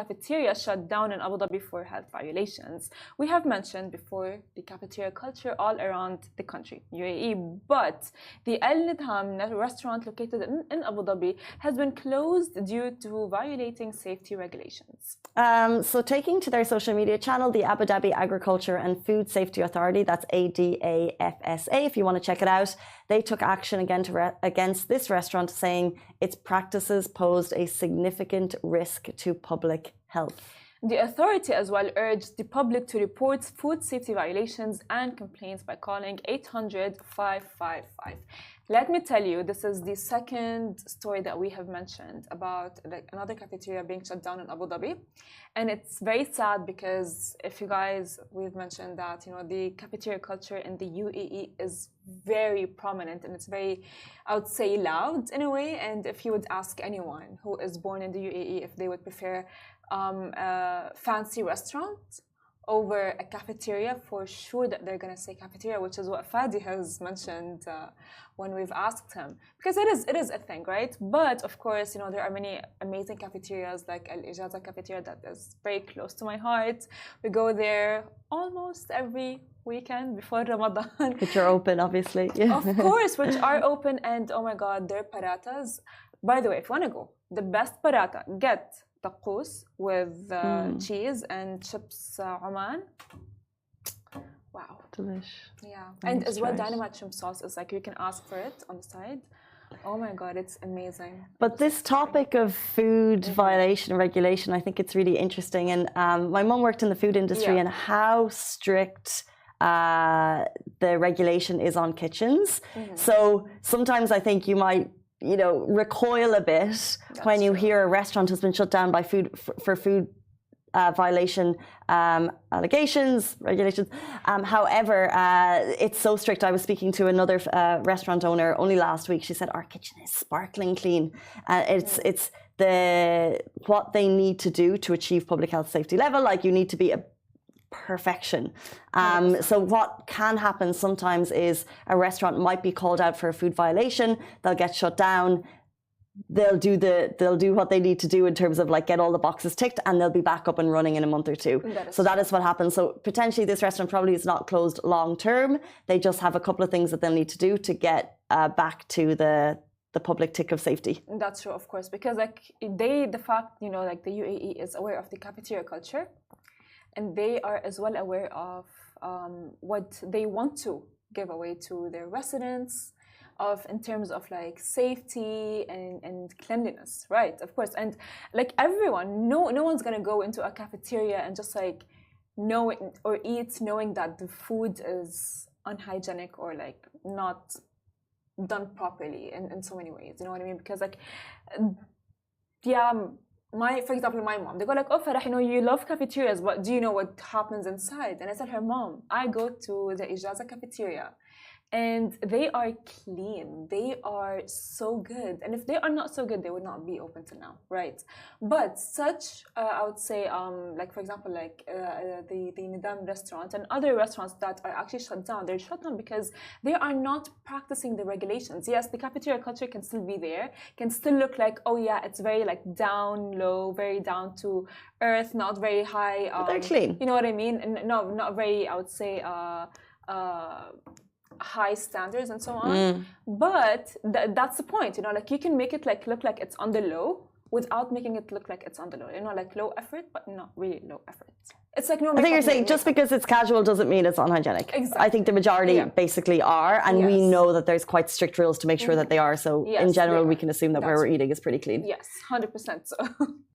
cafeteria shut down in Abu Dhabi for health violations. We have mentioned before the cafeteria culture all around the country, UAE, but the Al Nidham restaurant located in Abu Dhabi has been closed due to violating safety regulations. So taking to their social media channel, the Abu Dhabi Agriculture and Food Safety Authority, that's ADAFSA, if you want to check it out, they took action again against this restaurant, saying its practices posed a significant risk to public health. The authority as well urged the public to report food safety violations and complaints by calling 800-555. Let me tell you, this is the second story that we have mentioned about another cafeteria being shut down in Abu Dhabi. And it's very sad because if you guys, we've mentioned that, the cafeteria culture in the UAE is very prominent and it's very, I would say, loud in a way. And if you would ask anyone who is born in the UAE if they would prefer a fancy restaurant over a cafeteria, for sure that they're going to say cafeteria, which is what Fadi has mentioned when we've asked him, because it is a thing, right? But of course, there are many amazing cafeterias like Al Ijaza cafeteria that is very close to my heart. We go there almost every weekend before Ramadan. Which are open, obviously. Yeah. Of course, which are open, and oh my God, their paratas. By the way, if you want to go, the best parata, get taqus with cheese and chips Oman. Wow. Delish. Yeah. And as well, dynamite shrimp sauce is like you can ask for it on the side. Oh my God, it's amazing. But this topic of food violation and regulation, I think it's really interesting. And my mom worked in the food industry, and how strict the regulation is on kitchens. So sometimes I think you might recoil a bit when you hear a restaurant has been shut down by for food violation allegations, regulations. However, it's so strict. I was speaking to another restaurant owner only last week. She said our kitchen is sparkling clean. It's what they need to do to achieve public health safety level. Like, you need to be a perfection. So what can happen sometimes is a restaurant might be called out for a food violation. They'll get shut down. They'll do what they need to do in terms of like get all the boxes ticked, and they'll be back up and running in a month or two. That is what happens. So potentially this restaurant probably is not closed long term. They just have a couple of things that they'll need to do to get back to the public tick of safety. That's true, of course, because the fact the UAE is aware of the cafeteria culture. And they are as well aware of what they want to give away to their residents in terms of like safety and cleanliness, right? Of course. And like everyone, no one's gonna go into a cafeteria and just like know or eat knowing that the food is unhygienic or like not done properly in so many ways. You know what I mean? Because like, for example, my mom, they go like, oh, Farah, you love cafeterias, but do you know what happens inside? And I tell her, Mom, I go to the Ijaza cafeteria and they are clean. They are so good. And if they are not so good, they would not be open till now, right? But such, I would say, like, for example, like the Nidam restaurant and other restaurants that are actually shut down, they're shut down because they are not practicing the regulations. Yes, the cafeteria culture can still be there, can still look like, oh yeah, it's very like down low, very down to earth, not very high. They're clean. You know what I mean? And no, not very, I would say, high standards and so on, but that's the point. Like you can make it like look like it's on the low without making it look like it's on the low. Like low effort, but not really low effort. It's like no. I think you're saying just because it's casual doesn't mean it's unhygienic. Exactly. I think the majority basically are, and we know that there's quite strict rules to make sure that they are. So in general, we can assume that where we're eating is pretty clean. Yes, 100%. So.